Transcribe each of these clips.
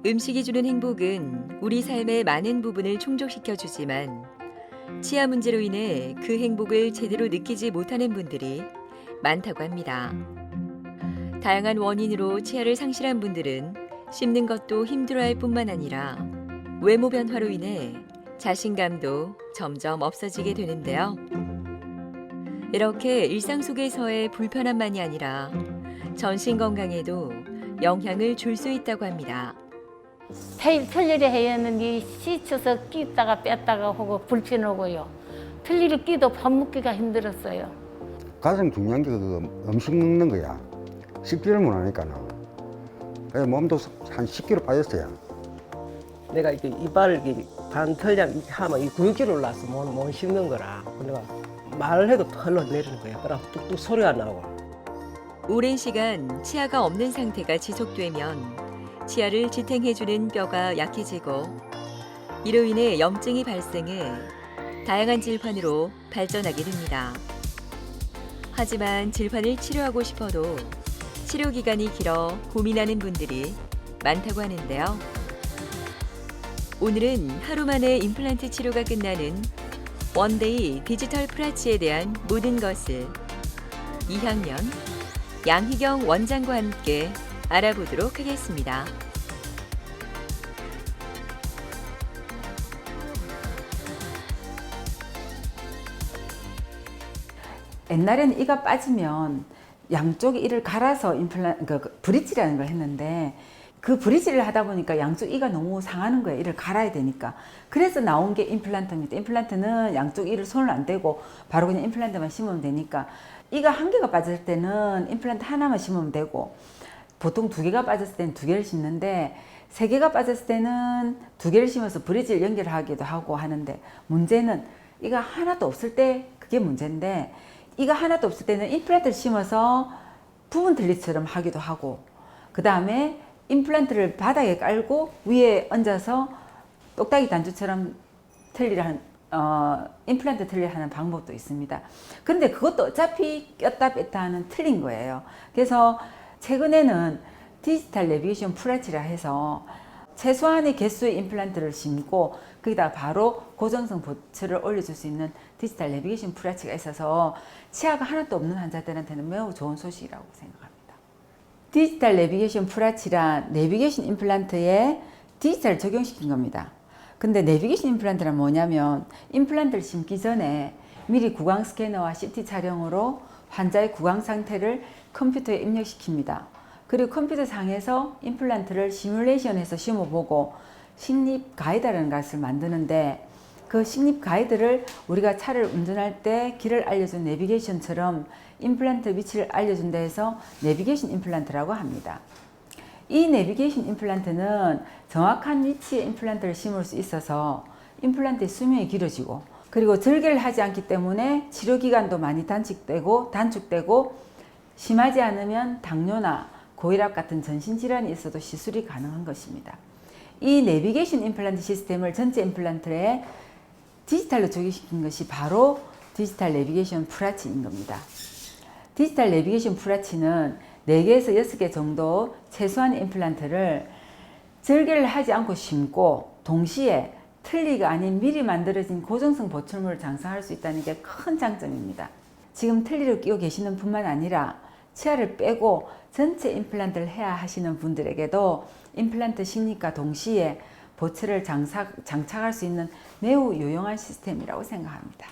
음식이 주는 행복은 우리 삶의 많은 부분을 충족시켜주지만 치아 문제로 인해 그 행복을 제대로 느끼지 못하는 분들이 많다고 합니다. 다양한 원인으로 치아를 상실한 분들은 씹는 것도 힘들어할 뿐만 아니라 외모 변화로 인해 자신감도 점점 없어지게 되는데요. 이렇게 일상 속에서의 불편함만이 아니라 전신 건강에도 영향을 줄 수 있다고 합니다. 틀니를 해야 하는데 씻어서 끼다가 뺐다가 하고 불편하고요. 틀니를 끼도 밥 먹기가 힘들었어요. 가장 중요한 게 그 음식 먹는 거야. 씹지를 못하니까는. 그래서 몸도 한 10kg 빠졌어요. 내가 이렇게 이빨을 이렇게 반 털량 이렇게 하면 이 근육질 올라서 못 씹는 거라. 내가 말을 해도 흘러내리는 거야. 그럼 뚝뚝 소리가 나고. 오랜 시간 치아가 없는 상태가 지속되면 치아를 지탱해주는 뼈가 약해지고 이로 인해 염증이 발생해 다양한 질환으로 발전하게 됩니다. 하지만 질환을 치료하고 싶어도 치료 기간이 길어 고민하는 분들이 많다고 하는데요. 오늘은 하루 만에 임플란트 치료가 끝나는 원데이 디지털 프라치에 대한 모든 것을 2학년 양희경 원장과 함께 알아보도록 하겠습니다. 옛날에는 이가 빠지면 양쪽 이를 갈아서 브릿지라는 걸 했는데 그 브릿지를 하다 보니까 양쪽 이가 너무 상하는 거예요. 이를 갈아야 되니까. 그래서 나온 게 임플란트입니다. 임플란트는 양쪽 이를 손을 안 대고 바로 그냥 임플란트만 심으면 되니까 이가 한 개가 빠질 때는 임플란트 하나만 심으면 되고 보통 두 개가 빠졌을 때는 두 개를 심는데 세 개가 빠졌을 때는 두 개를 심어서 브릿지를 연결하기도 하고 하는데 문제는 이가 하나도 없을 때 그게 문제인데 이가 하나도 없을 때는 임플란트를 심어서 부분 틀니처럼 하기도 하고 그 다음에 임플란트를 바닥에 깔고 위에 얹어서 똑딱이 단추처럼 임플란트 틀니를 하는 방법도 있습니다. 그런데 그것도 어차피 꼈다 뺐다 하는 틀린 거예요. 그래서 최근에는 디지털 내비게이션 프라치라 해서 최소한의 개수의 임플란트를 심고 거기다 바로 고정성 보츠를 올려줄 수 있는 디지털 내비게이션 프라치가 있어서 치아가 하나도 없는 환자들한테는 매우 좋은 소식이라고 생각합니다. 디지털 내비게이션 프라치란 내비게이션 임플란트에 디지털을 적용시킨 겁니다. 근데 내비게이션 임플란트란 뭐냐면 임플란트를 심기 전에 미리 구강 스캐너와 CT 촬영으로 환자의 구강 상태를 컴퓨터에 입력시킵니다. 그리고 컴퓨터 상에서 임플란트를 시뮬레이션해서 심어보고 식립 가이드라는 것을 만드는데 그 식립 가이드를 우리가 차를 운전할 때 길을 알려준 내비게이션처럼 임플란트 위치를 알려준다 해서 내비게이션 임플란트라고 합니다. 이 내비게이션 임플란트는 정확한 위치에 임플란트를 심을 수 있어서 임플란트의 수명이 길어지고 그리고 절개를 하지 않기 때문에 치료기간도 많이 단축되고 심하지 않으면 당뇨나 고혈압 같은 전신질환이 있어도 시술이 가능한 것입니다. 이 내비게이션 임플란트 시스템을 전체 임플란트에 디지털로 적용시킨 것이 바로 디지털 내비게이션 프라치인 겁니다. 디지털 내비게이션 프라치는 4개에서 6개 정도 최소한 임플란트를 절개를 하지 않고 심고 동시에 틀니가 아닌 미리 만들어진 고정성 보철물을 장착할 수 있다는 게 큰 장점입니다. 지금 틀니를 끼고 계시는 뿐만 아니라 치아를 빼고 전체 임플란트를 해야 하시는 분들에게도 임플란트 식립과 동시에 보철을 장착할 수 있는 매우 유용한 시스템이라고 생각합니다.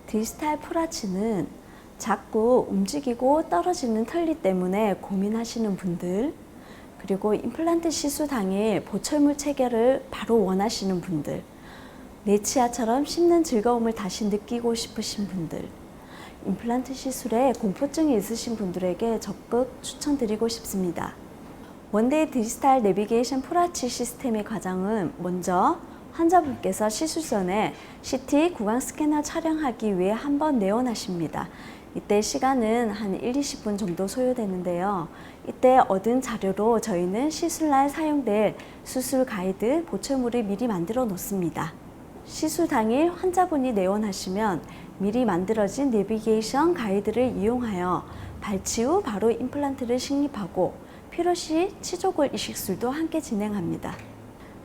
디지털 프라치는 자꾸 움직이고 떨어지는 틀니 때문에 고민하시는 분들, 그리고 임플란트 시술 당일 보철물 체결을 바로 원하시는 분들, 내 치아처럼 씹는 즐거움을 다시 느끼고 싶으신 분들, 임플란트 시술에 공포증이 있으신 분들에게 적극 추천드리고 싶습니다. 원데이 디지털 내비게이션 프라치 시스템의 과정은 먼저 환자분께서 시술 전에 CT 구강 스캐너 촬영하기 위해 한번 내원하십니다. 이때 시간은 한 1-20분 정도 소요되는데요. 이때 얻은 자료로 저희는 시술날 사용될 수술 가이드, 보철물을 미리 만들어 놓습니다. 시술 당일 환자분이 내원하시면 미리 만들어진 내비게이션 가이드를 이용하여 발치 후 바로 임플란트를 식립하고 필요시 치조골 이식술도 함께 진행합니다.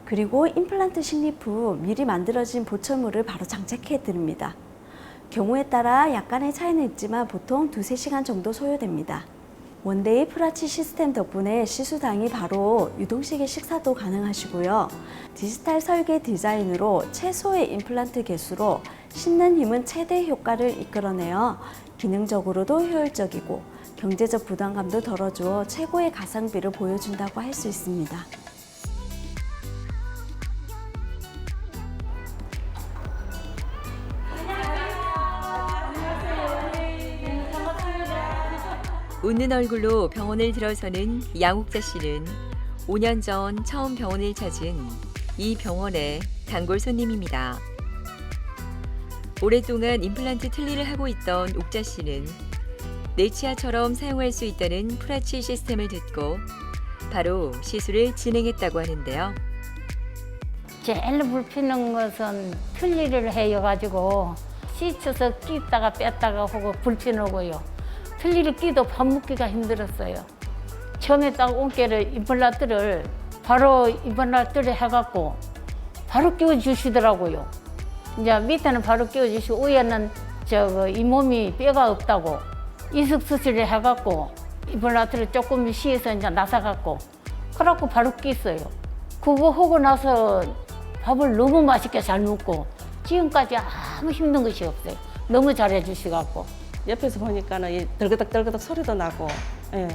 그리고 임플란트 식립 후 미리 만들어진 보철물을 바로 장착해 드립니다. 경우에 따라 약간의 차이는 있지만 보통 2-3시간 정도 소요됩니다. 원데이 프라치 시스템 덕분에 시수당이 바로 유동식의 식사도 가능하시고요. 디지털 설계 디자인으로 최소의 임플란트 개수로 씹는 힘은 최대 효과를 이끌어내어 기능적으로도 효율적이고 경제적 부담감도 덜어주어 최고의 가성비를 보여준다고 할 수 있습니다. 웃는 얼굴로 병원을 들어서는 양옥자 씨는 5년 전 처음 병원을 찾은 이 병원의 단골 손님입니다. 오랫동안 임플란트 틀니를 하고 있던 옥자 씨는 네치아처럼 사용할 수 있다는 프라치 시스템을 듣고 바로 시술을 진행했다고 하는데요. 제일 불편한 것은 틀니를 해가지고 씻어서 끼다가 뺐다가 하고 불편하고요. 틀니를 끼도 밥 먹기가 힘들었어요. 처음에 딱 온게를 임플란트를 바로 임플란트를 해갖고 바로 끼워주시더라고요. 이제 밑에는 바로 끼워주시고 위에는 잇몸이 뼈가 없다고 이식 수술을 해갖고 임플란트를 조금 시해서 이제 나사갖고 그래갖고 바로 끼었어요. 그거 하고 나서 밥을 너무 맛있게 잘 먹고 지금까지 아무 힘든 것이 없어요. 너무 잘해주시갖고. 옆에서 보니까는 이 덜그덕덜그덕 소리도 나고, 예.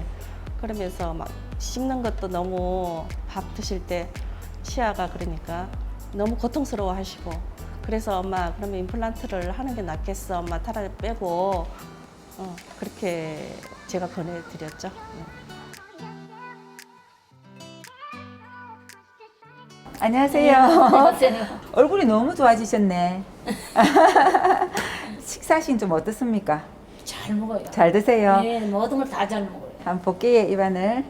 그러면서 막 씹는 것도 너무 밥 드실 때 치아가 그러니까 너무 고통스러워 하시고. 그래서 엄마 그러면 임플란트를 하는 게 낫겠어. 엄마 타라 빼고. 그렇게 제가 권해드렸죠. 안녕하세요. 얼굴이 너무 좋아지셨네. 식사하신 좀 어떻습니까? 잘 먹어요. 잘 드세요. 네, 모든 걸 다 잘 먹어요. 한번 볼게요, 입안을.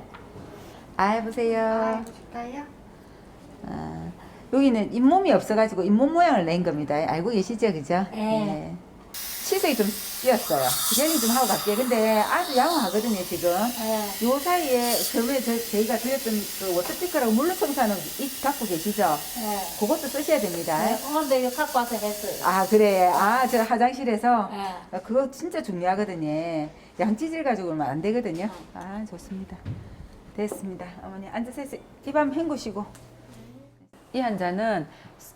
보세요. 볼까요? 여기는 잇몸이 없어가지고 잇몸 모양을 낸 겁니다. 알고 계시죠, 그죠? 네. 치석이 좀 띄었어요. 젤리 좀 하고 갈게요. 근데 아주 양호하거든요, 지금. 네. 요 사이에 처음에 저희가 드렸던 그 워터피커라고 물로 청소하는 이 갖고 계시죠? 네. 그것도 쓰셔야 됩니다. 네, 오늘도 이거 갖고 와서 했어요. 아, 그래. 저 화장실에서 네. 그거 진짜 중요하거든요. 양치질 가지고 오면 안 되거든요. 아, 좋습니다. 됐습니다. 어머니 앉으세요. 입안 헹구시고. 이 환자는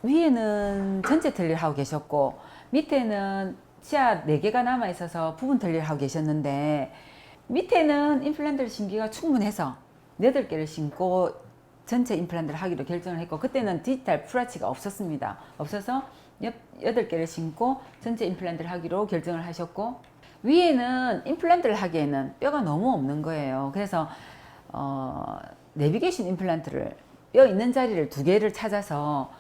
위에는 전체 틀니를 하고 계셨고 밑에는 치아 4개가 남아 있어서 부분 틀니를 하고 계셨는데 밑에는 임플란트를 심기가 충분해서 8개를 심고 전체 임플란트를 하기로 결정을 했고 그때는 디지털 프라치가 없었습니다. 없어서 8개를 심고 전체 임플란트를 하기로 결정을 하셨고 위에는 임플란트를 하기에는 뼈가 너무 없는 거예요. 그래서 내비게이션 임플란트를 뼈 있는 자리를 2개를 찾아서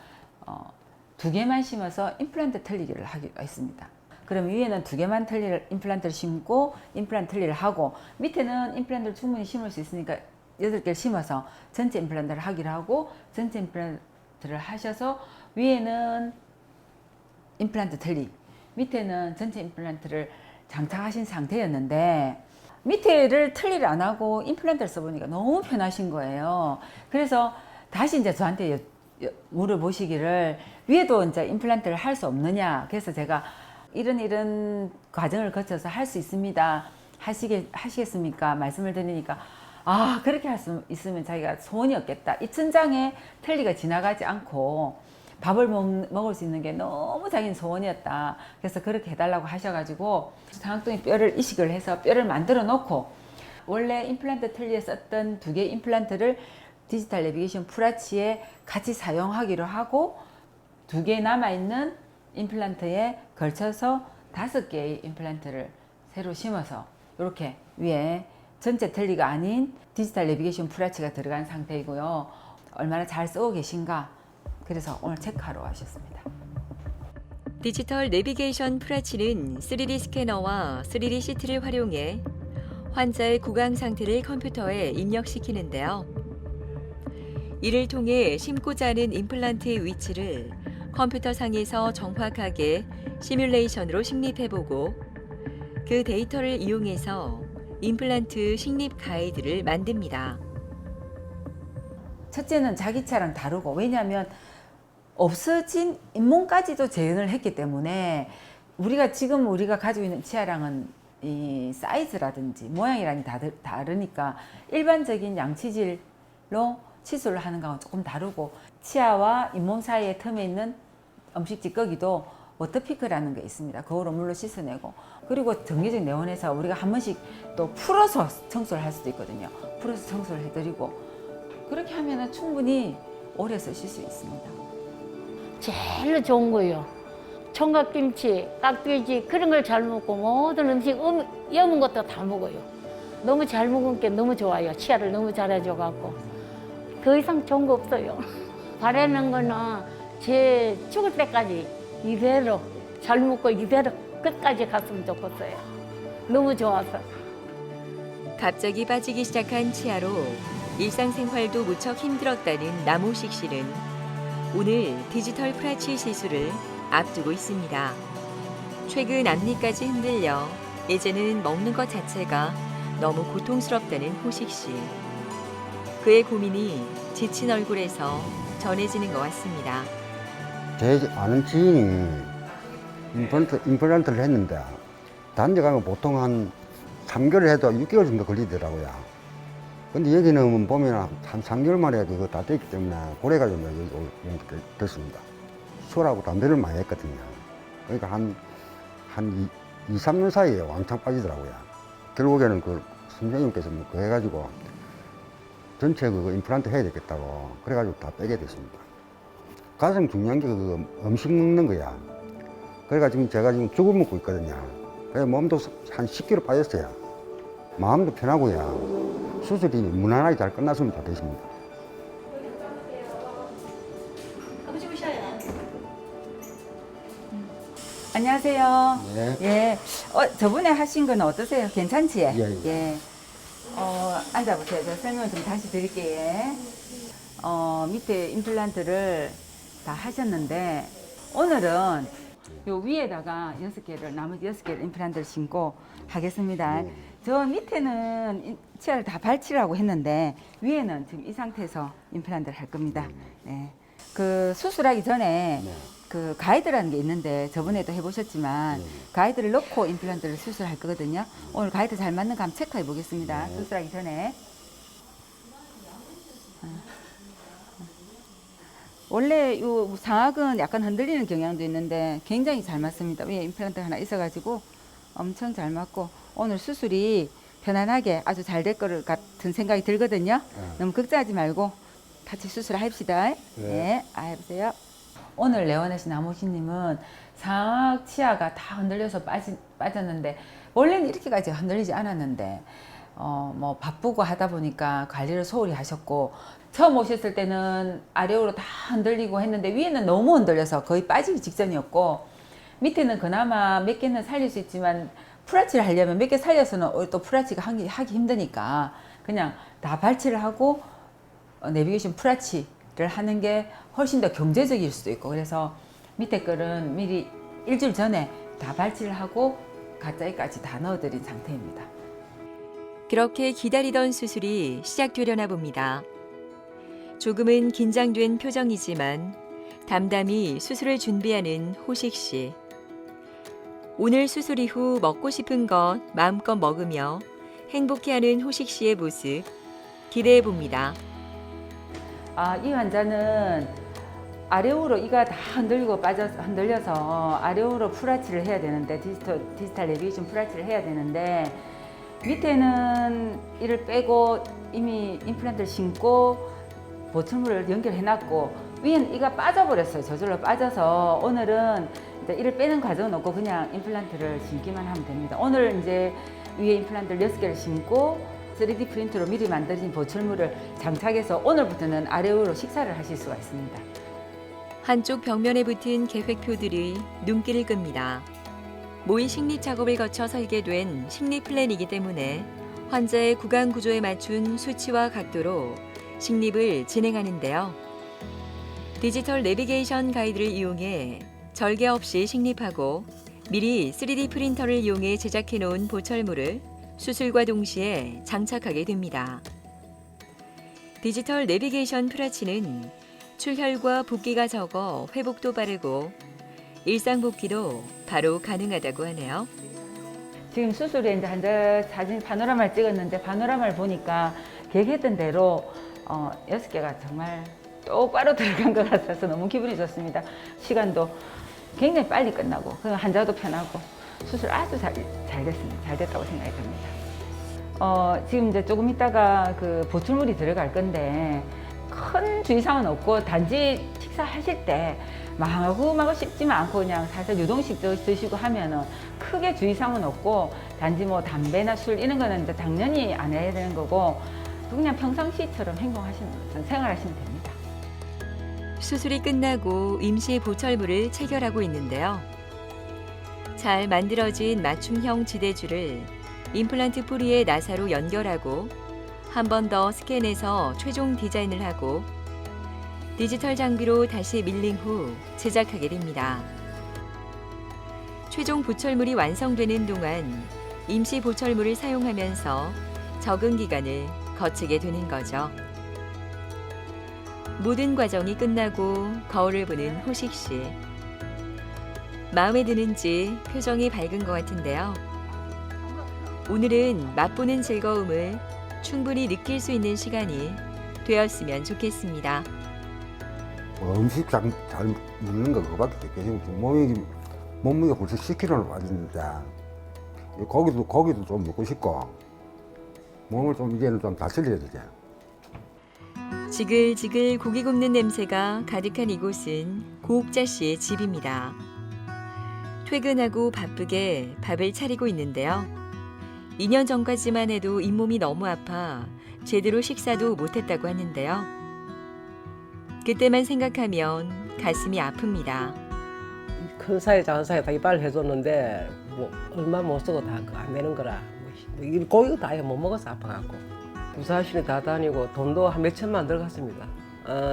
2개만 심어서 임플란트 틀리기를 하기로 했습니다. 그럼 위에는 2개만 임플란트를 심고 임플란트 틀리를 하고 밑에는 임플란트를 충분히 심을 수 있으니까 8개를 심어서 전체 임플란트를 하기로 하고 전체 임플란트를 하셔서 위에는 임플란트 틀리 밑에는 전체 임플란트를 장착하신 상태였는데 밑에를 틀리를 안 하고 임플란트를 써보니까 너무 편하신 거예요. 그래서 다시 이제 저한테 물어보시기를 위에도 이제 임플란트를 할 수 없느냐. 그래서 제가 이런 과정을 거쳐서 할 수 있습니다. 하시겠습니까? 말씀을 드리니까 아, 그렇게 할 수 있으면 자기가 소원이 없겠다. 이 천장에 틀니가 지나가지 않고 밥을 먹을 수 있는 게 너무 자기는 소원이었다. 그래서 그렇게 해달라고 하셔가지고 상악동에 뼈를 이식을 해서 뼈를 만들어 놓고 원래 임플란트 틀니에 썼던 2개 임플란트를 디지털 내비게이션 프라치에 같이 사용하기로 하고 2개 남아있는 임플란트에 걸쳐서 5개의 임플란트를 새로 심어서 이렇게 위에 전체 틀니가 아닌 디지털 내비게이션 프라치가 들어간 상태이고요. 얼마나 잘 쓰고 계신가 그래서 오늘 체크하러 와셨습니다. 디지털 내비게이션 프라치는 3D 스캐너와 3D CT를 활용해 환자의 구강 상태를 컴퓨터에 입력시키는데요. 이를 통해 심고자 하는 임플란트의 위치를 컴퓨터상에서 정확하게 시뮬레이션으로 식립해보고 그 데이터를 이용해서 임플란트 식립 가이드를 만듭니다. 첫째는 자기 치아랑 다르고, 왜냐하면 없어진 잇몸까지도 재현을 했기 때문에 지금 우리가 가지고 있는 치아랑은 이 사이즈라든지 모양이랑이 다르니까 일반적인 양치질로 시술을 하는 거하고 조금 다르고, 치아와 잇몸 사이에 틈에 있는 음식 찌꺼기도 워터피크라는 게 있습니다. 그거로 물로 씻어내고, 그리고 정기적 내원에서 우리가 한 번씩 또 풀어서 청소를 할 수도 있거든요. 풀어서 청소를 해드리고, 그렇게 하면 충분히 오래 쓰실 수 있습니다. 제일 좋은 거예요. 총각김치, 깍두기 그런 걸 잘 먹고 모든 음식 여문 것도 다 먹어요. 너무 잘 먹은 게 너무 좋아요. 치아를 너무 잘해줘갖고 더 이상 좋은 거 없어요. 바라는 거는 제 죽을 때까지 이대로 잘 먹고 이대로 끝까지 갔으면 좋겠어요. 너무 좋아서. 갑자기 빠지기 시작한 치아로 일상생활도 무척 힘들었다는 남호식 씨는 오늘 디지털 프라치 시술을 앞두고 있습니다. 최근 앞니까지 흔들려 이제는 먹는 것 자체가 너무 고통스럽다는 호식 씨. 그의 고민이 지친 얼굴에서 전해지는 것 같습니다. 제 아는 지인이 임플란트를 했는데 다른 데 가면 보통 한 3개월 해도 6개월 정도 걸리더라고요. 근데 여기는 보면 한 3개월 만에 그거 다 됐기 때문에 고래가 좀 여기 됐습니다. 술하고 담배를 많이 했거든요. 그러니까 한 2, 3년 사이에 왕창 빠지더라고요. 결국에는 그 선생님께서 그거 해가지고 전체 그거 임플란트 해야 되겠다고 그래가지고 다 빼게 됐습니다. 가장 중요한 게 그 음식 먹는 거야. 그래가 지금 제가 지금 죽을 먹고 있거든요. 그래서 몸도 한 10kg 빠졌어요. 마음도 편하고요. 수술이 무난하게 잘 끝났으면 좋겠습니다. 안녕하세요. 네. 예. 저번에 하신 건 어떠세요? 괜찮지? 예, 예. 앉아보세요. 제가 설명을 좀 다시 드릴게요. 밑에 임플란트를 다 하셨는데, 오늘은 요 위에다가 6개를, 나머지 6개를 임플란트를 심고 하겠습니다. 네. 저 밑에는 치아를 다 발치라고 했는데, 위에는 지금 이 상태에서 임플란트를 할 겁니다. 네. 그 수술하기 전에 네. 그 가이드라는 게 있는데 저번에도 해보셨지만 네. 가이드를 넣고 임플란트를 수술할 거거든요. 오늘 가이드 잘 맞는 거 한번 체크해 보겠습니다. 네. 수술하기 전에. 원래 요 상악은 약간 흔들리는 경향도 있는데 굉장히 잘 맞습니다. 위에 임플란트 하나 있어가지고 엄청 잘 맞고 오늘 수술이 편안하게 아주 잘 될 것 같은 생각이 들거든요. 너무 걱정하지 말고 같이 수술합시다. 네, 해보세요. 오늘 내원하신 남호신님은 상악 치아가 다 흔들려서 빠졌는데 원래는 이렇게까지 흔들리지 않았는데 뭐 바쁘고 하다 보니까 관리를 소홀히 하셨고 처음 오셨을 때는 아래로 다 흔들리고 했는데 위에는 너무 흔들려서 거의 빠지기 직전이었고 밑에는 그나마 몇 개는 살릴 수 있지만 프라치를 하려면 몇 개 살려서는 또 프라치가 하기 힘드니까 그냥 다 발치를 하고 내비게이션 프라치를 하는 게 훨씬 더 경제적일 수도 있고 그래서 밑에 거는 미리 일주일 전에 다 발치를 하고 가짜이까지 다 넣어드린 상태입니다. 그렇게 기다리던 수술이 시작되려나 봅니다. 조금은 긴장된 표정이지만 담담히 수술을 준비하는 호식 씨. 오늘 수술 이후 먹고 싶은 것 마음껏 먹으며 행복해하는 호식 씨의 모습 기대해 봅니다. 이 환자는 아래오로 이가 다 흔들려서 아래오로 프라치를 해야 되는데 디지털 내비게이션 프라치를 해야 되는데 밑에는 이를 빼고 이미 임플란트를 심고 보철물을 연결해놨고 위에는 이가 빠져버렸어요. 저절로 빠져서 오늘은 이제 이를 빼는 과정은 없고 그냥 임플란트를 심기만 하면 됩니다. 오늘 이제 위에 임플란트를 6개를 심고 3D 프린터로 미리 만들어진 보철물을 장착해서 오늘부터는 아래오로 식사를 하실 수가 있습니다. 한쪽 벽면에 붙은 계획표들이 눈길을 끕니다. 모의 식립 작업을 거쳐 설계된 식립 플랜이기 때문에 환자의 구강 구조에 맞춘 수치와 각도로 식립을 진행하는데요. 디지털 내비게이션 가이드를 이용해 절개 없이 식립하고 미리 3D 프린터를 이용해 제작해 놓은 보철물을 수술과 동시에 장착하게 됩니다. 디지털 내비게이션 프라치는 출혈과 붓기가 적어 회복도 빠르고 일상 복귀도 바로 가능하다고 하네요. 지금 수술에 이제 환자 사진 파노라마를 찍었는데 파노라마를 보니까 계획했던 대로 6개가 정말 똑바로 들어간 것 같아서 너무 기분이 좋습니다. 시간도 굉장히 빨리 끝나고 환자도 편하고 수술 아주 잘 됐습니다. 잘 됐다고 생각이 듭니다. 지금 이제 조금 있다가 그 보출물이 들어갈 건데 큰 주의사항은 없고 단지 식사하실 때 마구마구 씹지만 않고 그냥 살살 유동식 드시고 하면은 크게 주의사항은 없고 단지 뭐 담배나 술 이런 거는 이제 당연히 안 해야 되는 거고 그냥 평상시처럼 생활하시면 됩니다. 수술이 끝나고 임시 보철물을 체결하고 있는데요. 잘 만들어진 맞춤형 지대줄을 임플란트 뿌리에 나사로 연결하고 한 번 더 스캔해서 최종 디자인을 하고 디지털 장비로 다시 밀링 후 제작하게 됩니다. 최종 보철물이 완성되는 동안 임시 보철물을 사용하면서 적응 기간을 거치게 되는 거죠. 모든 과정이 끝나고 거울을 보는 호식 씨. 마음에 드는지 표정이 밝은 것 같은데요. 오늘은 맛보는 즐거움을 충분히 느낄 수 있는 시간이 되었으면 좋겠습니다. 음식 잘 먹는 거 그거밖에 없겠지. 몸무게가 벌써 10kg나 빠졌는데 고기도 좀 먹고 싶고 몸을 좀 이제는 좀 다스려야 되지. 지글지글 고기 굽는 냄새가 가득한 이곳은 고옥자 씨의 집입니다. 퇴근하고 바쁘게 밥을 차리고 있는데요. 2년 전까지만 해도 잇몸이 너무 아파 제대로 식사도 못했다고 하는데요. 그때만 생각하면 가슴이 아픕니다. 큰 사이 작은 사이 다 이빨 해줬는데 뭐 얼마 못 쓰고 다 안 되는 거라 고기도 다 못 먹어서 아파갖고 부사시는 다 다니고 돈도 한 몇천만 원 들어갔습니다.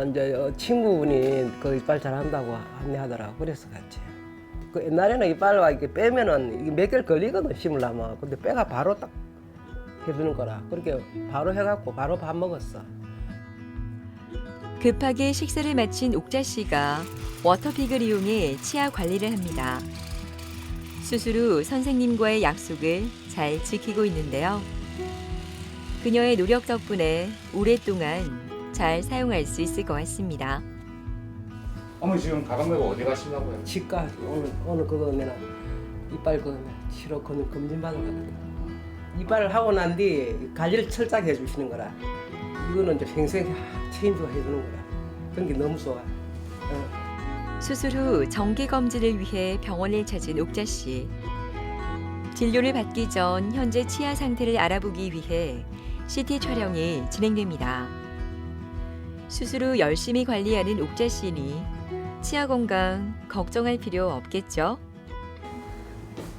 이제 친구분이 그 이빨 잘한다고 안내하더라고. 그래서 갔지. 그 옛날에는 이빨 이렇게 빼면은 이게 몇 개월 걸리거든 심으려면. 근데 빼가 바로 딱 해주는 거라. 그렇게 바로 해갖고 바로 밥 먹었어. 급하게 식사를 마친 옥자 씨가 워터픽을 이용해 치아 관리를 합니다. 수술 후 선생님과의 약속을 잘 지키고 있는데요. 그녀의 노력 덕분에 오랫동안 잘 사용할 수 있을 것 같습니다. 어머니 지금 가방 메고 어디 가시려고요? 치과 오늘 그거 내가 이빨 그 치료 검진 받으러 가거든. 이빨을 하고 난 뒤 관리를 철저하게 해주시는 거라. 이거는 이제 생생 책임지고 해주는 거라. 그런 게 너무 좋아. 수술 후 정기 검진을 위해 병원을 찾은 옥자 씨. 진료를 받기 전 현재 치아 상태를 알아보기 위해 CT 촬영이 진행됩니다. 수술 후 열심히 관리하는 옥자 씨니 치아 건강 걱정할 필요 없겠죠?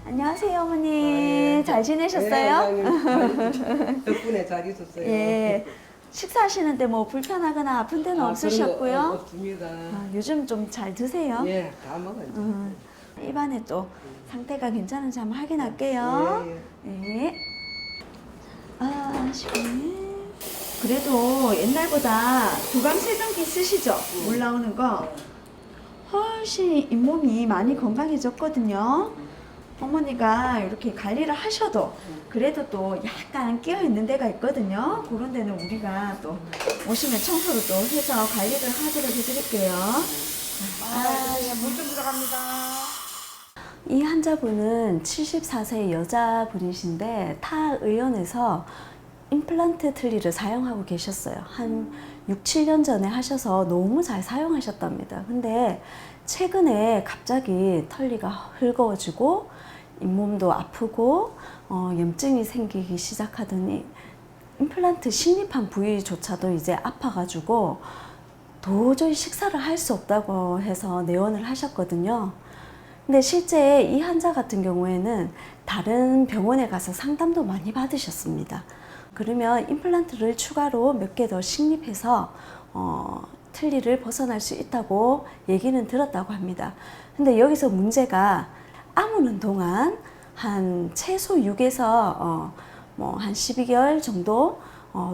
안녕하세요, 어머니. 잘 지내셨어요? 네, 덕분에 잘 있었어요. 예. 식사하시는데 뭐 불편하거나 아픈 데는 없으셨고요? 없습니다. 요즘 좀 잘 드세요? 예, 다 먹어요. 입안에 또 상태가 괜찮은지 한번 확인할게요. 예. 예. 시원해. 그래도 옛날보다 두강 세정기 쓰시죠? 올라오는 거. 훨씬 잇몸이 많이 건강해졌거든요. 어머니가 이렇게 관리를 하셔도 그래도 또 약간 끼어 있는 데가 있거든요. 그런 데는 우리가 또 오시면 청소를 또 해서 관리를 하도록 해드릴게요. 물 좀 들어갑니다. 이 환자분은 74세 여자분이신데 타 의원에서 임플란트 틀니를 사용하고 계셨어요. 한 6, 7년 전에 하셔서 너무 잘 사용하셨답니다. 근데 최근에 갑자기 털니가 헐거워지고 잇몸도 아프고 염증이 생기기 시작하더니 임플란트 식립한 부위조차도 이제 아파가지고 도저히 식사를 할 수 없다고 해서 내원을 하셨거든요. 근데 실제 이 환자 같은 경우에는 다른 병원에 가서 상담도 많이 받으셨습니다. 그러면 임플란트를 추가로 몇 개 더 식립해서 틀니를 벗어날 수 있다고 얘기는 들었다고 합니다. 근데 여기서 문제가 아무는 동안 한 최소 6에서 한 12개월 정도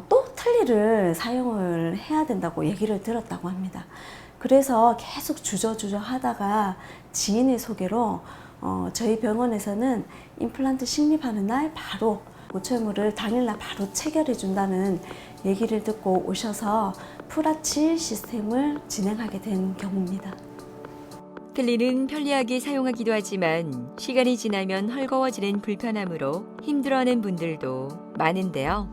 또 틀니를 사용을 해야 된다고 얘기를 들었다고 합니다. 그래서 계속 주저주저 하다가 지인의 소개로 저희 병원에서는 임플란트 식립하는 날 바로 보철물을 당일날 바로 체결해 준다는 얘기를 듣고 오셔서 풀아치 시스템을 진행하게 된 경우입니다. 틀니는 편리하게 사용하기도 하지만 시간이 지나면 헐거워지는 불편함으로 힘들어하는 분들도 많은데요.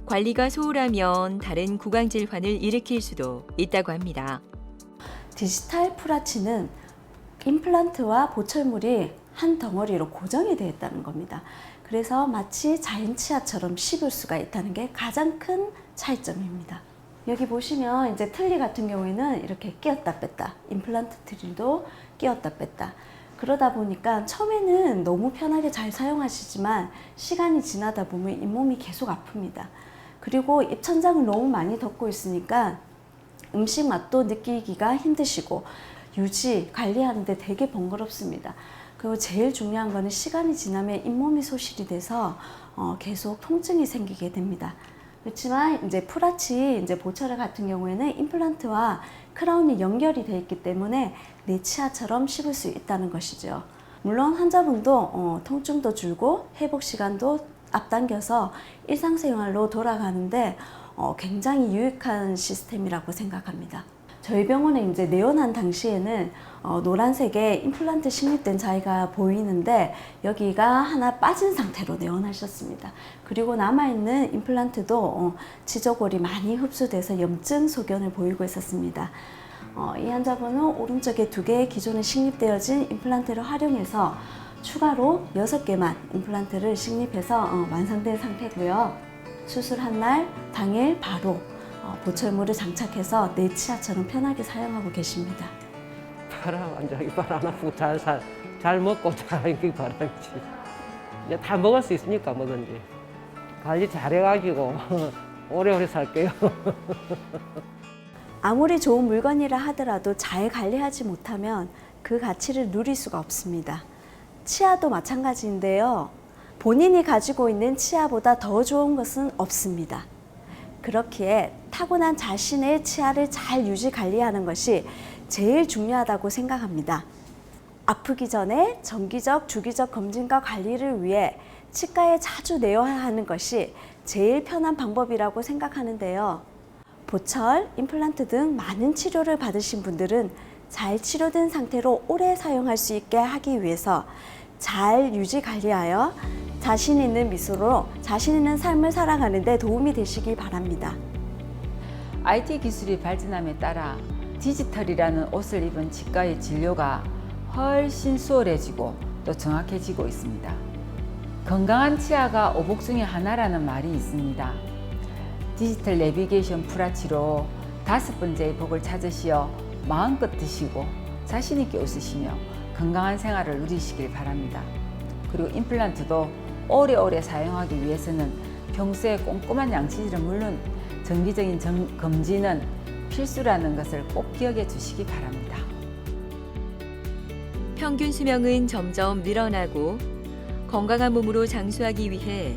관리가 소홀하면 다른 구강 질환을 일으킬 수도 있다고 합니다. 디지털 풀아치는 임플란트와 보철물이 한 덩어리로 고정이 되어 있다는 겁니다. 그래서 마치 자연 치아처럼 씹을 수가 있다는 게 가장 큰 차이점입니다. 여기 보시면 이제 틀니 같은 경우에는 이렇게 끼었다 뺐다, 임플란트 틀니도 끼었다 뺐다. 그러다 보니까 처음에는 너무 편하게 잘 사용하시지만 시간이 지나다 보면 잇몸이 계속 아픕니다. 그리고 입천장을 너무 많이 덮고 있으니까 음식 맛도 느끼기가 힘드시고 유지, 관리하는데 되게 번거롭습니다. 그리고 제일 중요한 거는 시간이 지나면 잇몸이 소실이 돼서 계속 통증이 생기게 됩니다. 그렇지만 이제 풀아치, 이제 보철 같은 경우에는 임플란트와 크라운이 연결이 되어 있기 때문에 내 치아처럼 씹을 수 있다는 것이죠. 물론 환자분도 통증도 줄고 회복 시간도 앞당겨서 일상생활로 돌아가는데 굉장히 유익한 시스템이라고 생각합니다. 저희 병원에 이제 내원한 당시에는 노란색의 임플란트 식립된 자위가 보이는데 여기가 하나 빠진 상태로 내원하셨습니다. 그리고 남아있는 임플란트도 지저골이 많이 흡수돼서 염증 소견을 보이고 있었습니다. 이 환자분은 오른쪽에 2개의 기존에 식립되어진 임플란트를 활용해서 추가로 6개만 임플란트를 식립해서 완성된 상태고요. 수술한 날 당일 바로 보철물을 장착해서 내 치아처럼 편하게 사용하고 계십니다. 바람 완전 이빨 안 아프고 잘 먹고 잘 이렇게 바람지. 이제 다 먹을 수 있으니까 뭐든지 관리 잘해가지고 오래오래 살게요. 아무리 좋은 물건이라 하더라도 잘 관리하지 못하면 그 가치를 누릴 수가 없습니다. 치아도 마찬가지인데요. 본인이 가지고 있는 치아보다 더 좋은 것은 없습니다. 그렇기에 타고난 자신의 치아를 잘 유지 관리하는 것이 제일 중요하다고 생각합니다. 아프기 전에 정기적, 주기적 검진과 관리를 위해 치과에 자주 내원하는 것이 제일 편한 방법이라고 생각하는데요. 보철, 임플란트 등 많은 치료를 받으신 분들은 잘 치료된 상태로 오래 사용할 수 있게 하기 위해서 잘 유지 관리하여 자신 있는 미소로 자신 있는 삶을 살아가는 데 도움이 되시기 바랍니다. IT 기술이 발전함에 따라 디지털이라는 옷을 입은 치과의 진료가 훨씬 수월해지고 또 정확해지고 있습니다. 건강한 치아가 오복 중의 하나라는 말이 있습니다. 디지털 내비게이션 풀아치로 5번째의 복을 찾으시어 마음껏 드시고 자신 있게 웃으시며 건강한 생활을 누리시길 바랍니다. 그리고 임플란트도 오래오래 사용하기 위해서는 평소에 꼼꼼한 양치질은 물론 정기적인 검진은 필수라는 것을 꼭 기억해 주시기 바랍니다. 평균 수명은 점점 늘어나고 건강한 몸으로 장수하기 위해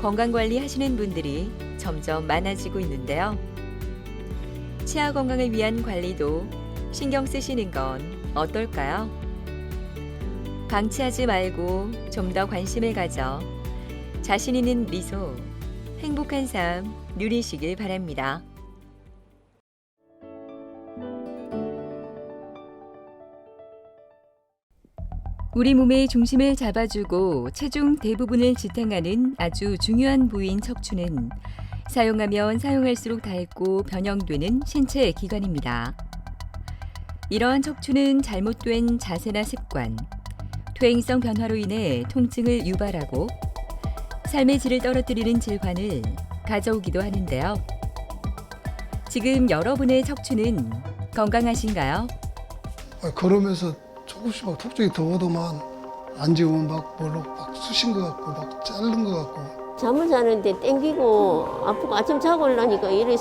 건강관리 하시는 분들이 점점 많아지고 있는데요. 치아 건강을 위한 관리도 신경 쓰시는 건 어떨까요? 방치하지 말고 좀 더 관심을 가져 자신 있는 미소, 행복한 삶 누리시길 바랍니다. 우리 몸의 중심을 잡아주고 체중 대부분을 지탱하는 아주 중요한 부위인 척추는 사용하면 사용할수록 닳고 변형되는 신체 기관입니다. 이러한 척추는 잘못된 자세나 습관, 퇴행성 변화로 인해 통증을 유발하고 삶의 질을 떨어뜨리는 질환을 가져오기도 하는데요. 지금 여러분의 척추는 건강하신가요? 걸으면서 조금씩 막 턱쪽이 더워도만 앉으면 막 뭘로 막 쑤신 것 같고 막 자른 것 같고. 잠을 자는데 땡기고 아프고 아침 자고 나니까 이래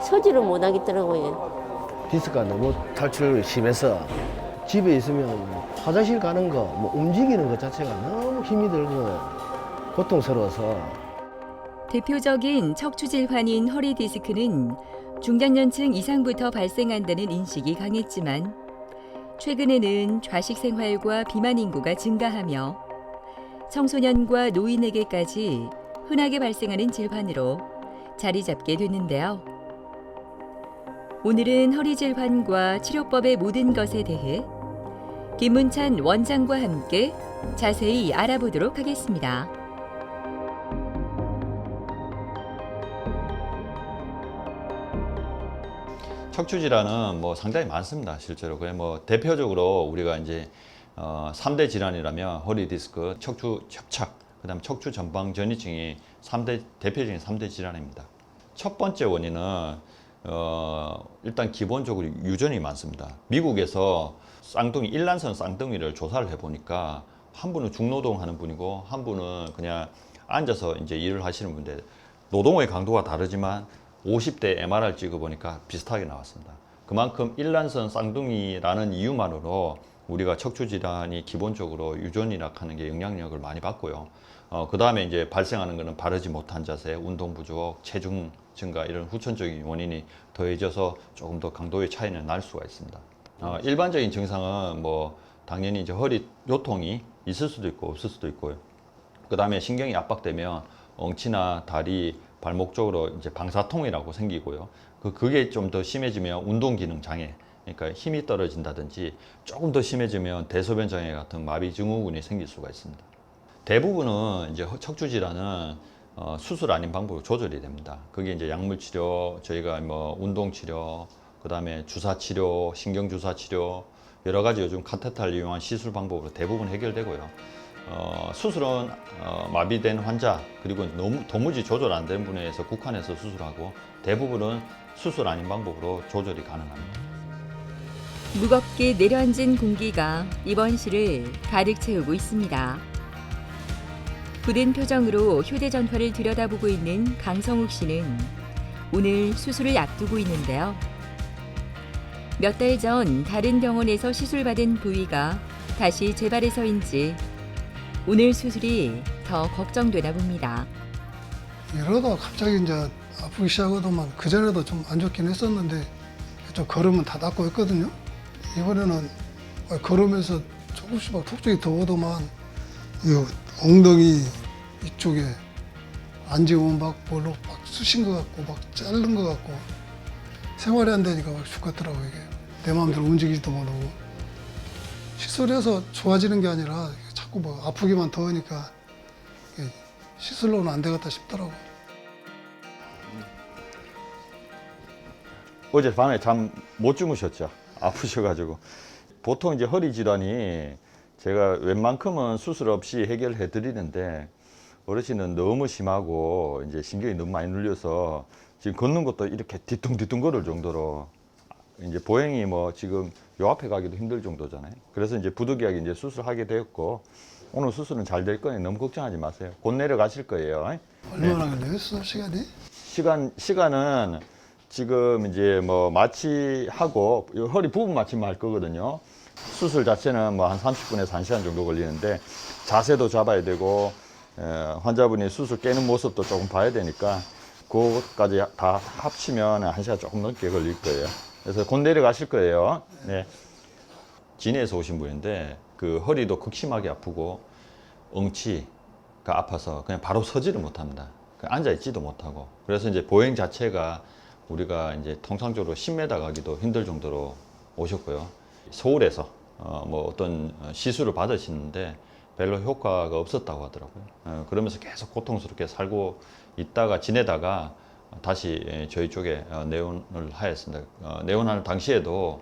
서지를 못 하겠더라고요. 디스크가 너무 탈출이 심해서 집에 있으면 화장실 가는 거, 뭐 움직이는 것 자체가 너무 힘이 들고 고통스러워서. 대표적인 척추 질환인 허리 디스크는 중장년층 이상부터 발생한다는 인식이 강했지만 최근에는 좌식 생활과 비만 인구가 증가하며 청소년과 노인에게까지 흔하게 발생하는 질환으로 자리 잡게 됐는데요. 오늘은 허리 질환과 치료법의 모든 것에 대해 김문찬 원장과 함께 자세히 알아보도록 하겠습니다. 척추 질환은 뭐 상당히 많습니다. 실제로 그냥 뭐 대표적으로 우리가 이제 3대 질환이라면 허리 디스크, 척추 협착, 그다음 척추 전방 전이증이 대표적인 3대 질환입니다. 첫 번째 원인은 일단 기본적으로 유전이 많습니다. 미국에서 일란성 쌍둥이를 조사를 해보니까 한 분은 중노동 하는 분이고 한 분은 그냥 앉아서 이제 일을 하시는 분인데 노동의 강도가 다르지만 50대 MRI 찍어보니까 비슷하게 나왔습니다. 그만큼 일란성 쌍둥이라는 이유만으로 우리가 척추 질환이 기본적으로 유전이라 하는 게 영향력을 많이 받고요. 그 다음에 이제 발생하는 것은 바르지 못한 자세, 운동 부족, 체중 증가 이런 후천적인 원인이 더해져서 조금 더 강도의 차이는 날 수가 있습니다. 일반적인 증상은 뭐 당연히 이제 허리 요통이 있을 수도 있고 없을 수도 있고요. 그 다음에 신경이 압박되면 엉치나 다리, 발목 쪽으로 이제 방사통이라고 생기고요. 그게 좀 더 심해지면 운동 기능 장애, 그러니까 힘이 떨어진다든지 조금 더 심해지면 대소변 장애 같은 마비 증후군이 생길 수가 있습니다. 대부분은 이제 척추 질환은 수술 아닌 방법으로 조절이 됩니다. 그게 이제 약물 치료, 저희가 뭐 운동 치료, 그 다음에 주사 치료, 신경 주사 치료, 여러 가지 요즘 카테터를 이용한 시술 방법으로 대부분 해결되고요. 수술은 마비된 환자 그리고 도무지 조절 안 되는 분에서 국한해서 수술하고 대부분은 수술 아닌 방법으로 조절이 가능합니다. 무겁게 내려앉은 공기가 이번 시를 가득 채우고 있습니다. 굳은 표정으로 휴대전화를 들여다보고 있는 강성욱 씨는 오늘 수술을 앞두고 있는데요. 몇 달 전 다른 병원에서 시술받은 부위가 다시 재발해서인지 오늘 수술이 더 걱정되나 봅니다. 이러다가 갑자기 이제 아프기 시작하더만 그전에도 좀 안 좋긴 했었는데 좀 걸으면 다 낫고 했거든요. 이번에는 걸으면서 조금씩 막 턱쪽이 더워도만 이 엉덩이 이쪽에 앉으면 막 뭘로 막 쑤신 것 같고 막 자른 것 같고 생활이 안 되니까 막 죽겠더라고 이게. 내 마음대로 움직이지도 못하고 시술해서 좋아지는 게 아니라 자꾸 막 아프기만 더 하니까 시술로는 안 되겠다 싶더라고. 어제 밤에 잠 못 주무셨죠? 아프셔가지고. 보통 이제 허리 질환이 제가 웬만큼은 수술 없이 해결해 드리는데 어르신은 너무 심하고 이제 신경이 너무 많이 눌려서 지금 걷는 것도 이렇게 뒤뚱뒤뚱 걸을 정도로 이제 보행이 뭐 지금 요 앞에 가기도 힘들 정도잖아요. 그래서 이제 부득이하게 이제 수술하게 되었고 오늘 수술은 잘 될 거예요. 너무 걱정하지 마세요. 곧 내려가실 거예요. 얼마나 걸렸어 시간이? 시간은 지금 이제 뭐 마취하고 허리 부분 마취만 할 거거든요. 수술 자체는 뭐 한 30분에서 1시간 정도 걸리는데 자세도 잡아야 되고 환자분이 수술 깨는 모습도 조금 봐야 되니까 그것까지 다 합치면 1시간 조금 넘게 걸릴 거예요. 그래서 곧 내려가실 거예요. 네. 진해에서 오신 분인데 그 허리도 극심하게 아프고 엉치가 아파서 그냥 바로 서지를 못합니다. 앉아 있지도 못하고 그래서 이제 보행 자체가 우리가 이제 통상적으로 10m 가기도 힘들 정도로 오셨고요. 서울에서 뭐 어떤 시술을 받으시는데 별로 효과가 없었다고 하더라고요. 그러면서 계속 고통스럽게 살고 있다가 지내다가 다시 저희 쪽에 내원을 하였습니다. 내원하는 당시에도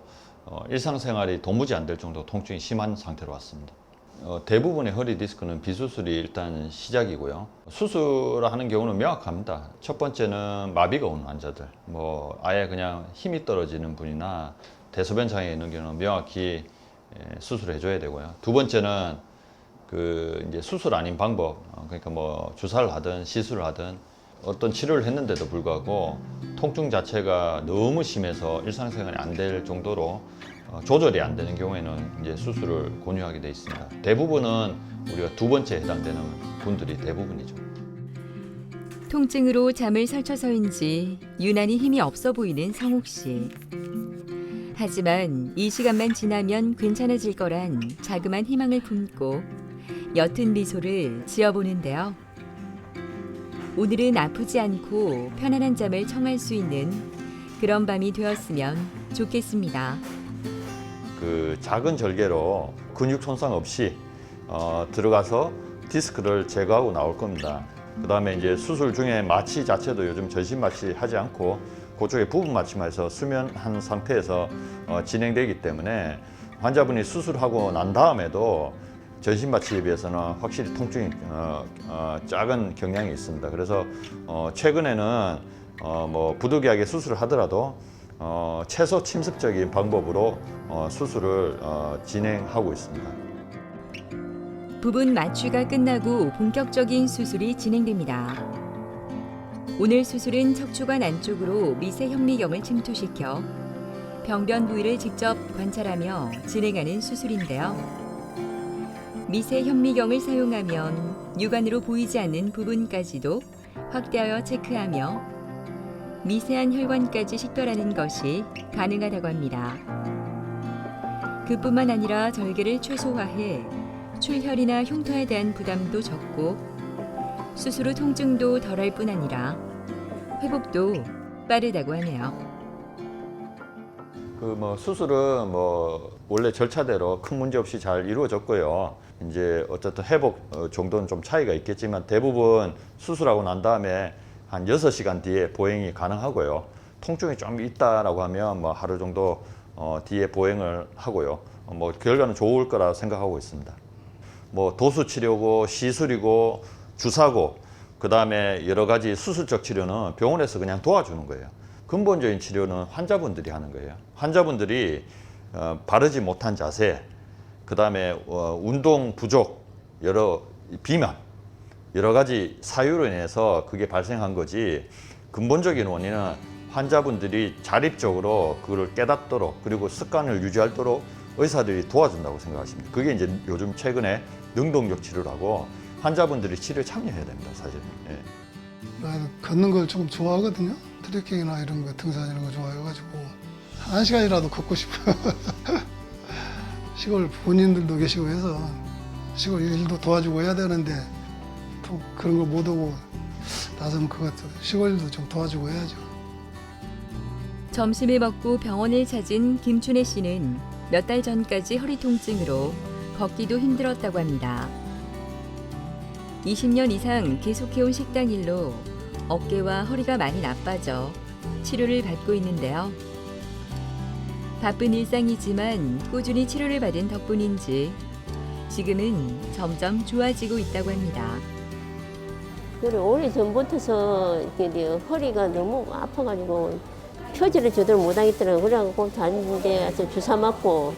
일상생활이 도무지 안 될 정도로 통증이 심한 상태로 왔습니다. 대부분의 허리 디스크는 비수술이 일단 시작이고요. 수술하는 경우는 명확합니다. 첫 번째는 마비가 오는 환자들, 뭐 아예 그냥 힘이 떨어지는 분이나 대소변 장애 있는 경우는 명확히 수술을 해줘야 되고요. 두 번째는 그 이제 수술 아닌 방법, 그러니까 뭐 주사를 하든 시술을 하든 어떤 치료를 했는데도 불구하고 통증 자체가 너무 심해서 일상생활이 안 될 정도로 조절이 안 되는 경우에는 이제 수술을 권유하게 돼 있습니다. 대부분은 우리가 두 번째 해당되는 분들이 대부분이죠. 통증으로 잠을 설쳐서인지 유난히 힘이 없어 보이는 성욱 씨. 하지만 이 시간만 지나면 괜찮아질 거란 자그만 희망을 품고 옅은 미소를 지어보는데요. 오늘은 아프지 않고 편안한 잠을 청할 수 있는 그런 밤이 되었으면 좋겠습니다. 그 작은 절개로 근육 손상 없이 들어가서 디스크를 제거하고 나올 겁니다. 그 다음에 이제 수술 중에 마취 자체도 요즘 전신 마취 하지 않고 그쪽에 부분 마취만 해서 수면한 상태에서 진행되기 때문에 환자분이 수술하고 난 다음에도 전신 마취에 비해서는 확실히 통증이 작은 경향이 있습니다. 그래서 최근에는 뭐 부득이하게 수술을 하더라도 최소 침습적인 방법으로 수술을 진행하고 있습니다. 부분 마취가 끝나고 본격적인 수술이 진행됩니다. 오늘 수술은 척추관 안쪽으로 미세 현미경을 침투시켜 병변 부위를 직접 관찰하며 진행하는 수술인데요. 미세 현미경을 사용하면 육안으로 보이지 않는 부분까지도 확대하여 체크하며 미세한 혈관까지 식별하는 것이 가능하다고 합니다. 그뿐만 아니라 절개를 최소화해 출혈이나 흉터에 대한 부담도 적고 수술 후 통증도 덜할 뿐 아니라 회복도 빠르다고 하네요. 그 뭐 수술은 뭐 원래 절차대로 큰 문제 없이 잘 이루어졌고요. 이제 어쨌든 회복 정도는 좀 차이가 있겠지만 대부분 수술하고 난 다음에 한 6시간 뒤에 보행이 가능하고요. 통증이 좀 있다라고 하면 뭐 하루 정도 뒤에 보행을 하고요. 뭐 결과는 좋을 거라 생각하고 있습니다. 뭐 도수 치료고 시술이고 주사고 그다음에 여러 가지 수술적 치료는 병원에서 그냥 도와주는 거예요. 근본적인 치료는 환자분들이 하는 거예요. 환자분들이 바르지 못한 자세, 그다음에 운동 부족, 비만, 여러 가지 사유로 인해서 그게 발생한 거지 근본적인 원인은 환자분들이 자립적으로 그걸 깨닫도록 그리고 습관을 유지하도록 의사들이 도와준다고 생각하십니다. 그게 이제 요즘 최근에 능동적 치료라고 환자분들이 치료에 참여해야 됩니다, 사실은. 예. 나는 걷는 걸 조금 좋아하거든요. 트레킹이나 이런 거, 등산 이런 거 좋아해가지고 1시간이라도 걷고 싶어요. 시골 본인들도 계시고 해서 시골 일도 도와주고 해야 되는데 또 그런 거 못 오고 나서면 그것도 시골 일도 좀 도와주고 해야죠. 점심을 먹고 병원을 찾은 김춘혜 씨는 몇 달 전까지 허리 통증으로 걷기도 힘들었다고 합니다. 20년 이상 계속해온 식당 일로 어깨와 허리가 많이 나빠져 치료를 받고 있는데요. 바쁜 일상이지만 꾸준히 치료를 받은 덕분인지 지금은 점점 좋아지고 있다고 합니다. 그래 오래전부터서 허리가 너무 아파가지고 표지를 제대로 못하겠더라고요. 그래갖고 다른 데 가서 주사 맞고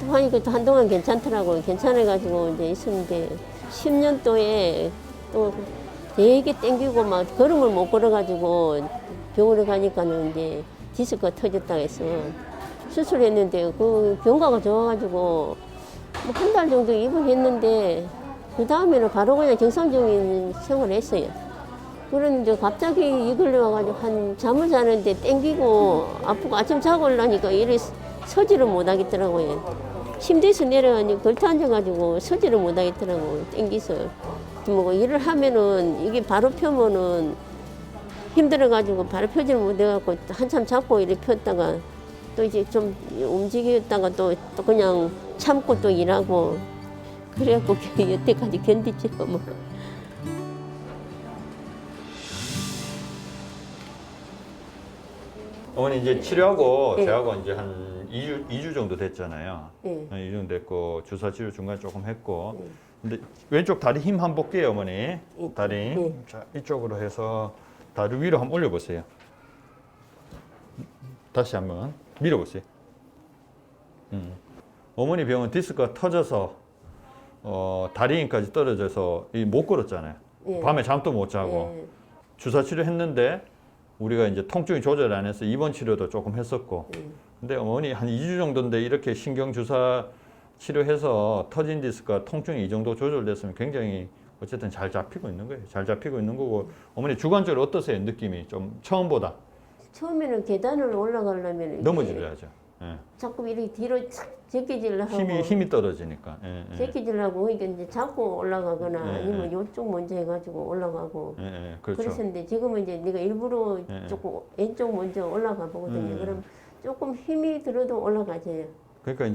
또 하니까 또 한동안 괜찮더라고요. 괜찮아가지고 이제 있었는데 10년도에 또 되게 땡기고 막 걸음을 못 걸어가지고 병원에 가니까는 이제 디스크가 터졌다고 해서 수술했는데 그 경과가 좋아가지고 한 달 정도 입원했는데 그 다음에는 바로 그냥 정상적인 생활을 했어요. 그런데 갑자기 이 걸려와가지고 한 잠을 자는데 땡기고 아프고 아침 자고 올라니까 이래 서지를 못하겠더라고요. 침대에서 내려가니까 걸터 앉아가지고 서지를 못하겠더라고요. 땡기서. 뭐 일을 하면은 이게 바로 펴면은 힘들어가지고 바로 펴지를 못해갖고 한참 잡고 이렇게 폈다가 또 이제 좀 움직였다가 또 그냥 참고 또 일하고 그래갖고 여태까지 견디지 뭐. 어머니 이제 치료하고 네. 저하고 이제 한 2주 정도 됐잖아요. 네. 2주 정도 됐고 주사 치료 중간에 조금 했고 네. 근데 왼쪽 다리 힘 한번 볼게요, 어머니. 다리. 네. 자, 이쪽으로 해서 다리 위로 한번 올려보세요. 다시 한번 밀어보세요. 어머니 병은 디스크가 터져서 다리 힘까지 떨어져서 못 걸었잖아요. 네. 밤에 잠도 못 자고 네. 주사 치료했는데 우리가 이제 통증이 조절 안 해서 입원 치료도 조금 했었고 근데 어머니 한 2주 정도인데 이렇게 신경 주사 치료해서 터진 디스크가 통증이 이 정도 조절됐으면 굉장히 어쨌든 잘 잡히고 있는 거예요. 잘 잡히고 있는 거고 어머니 주관적으로 어떠세요? 느낌이 좀 처음보다 처음에는 계단을 올라가려면 이렇게 넘어지려죠. 예. 자꾸 이렇게 뒤로 착 제껴지려고 힘이 떨어지니까. 예, 예. 제껴지려고 이게 이제 자꾸 올라가거나 예, 아니면 이쪽 먼저 해가지고 올라가고 예, 예, 그렇죠. 그랬었는데 지금은 이제 내가 일부러 예. 조금 왼쪽 먼저 올라가 보거든요. 그럼 조금 힘이 들어도 올라가져요. 그러니까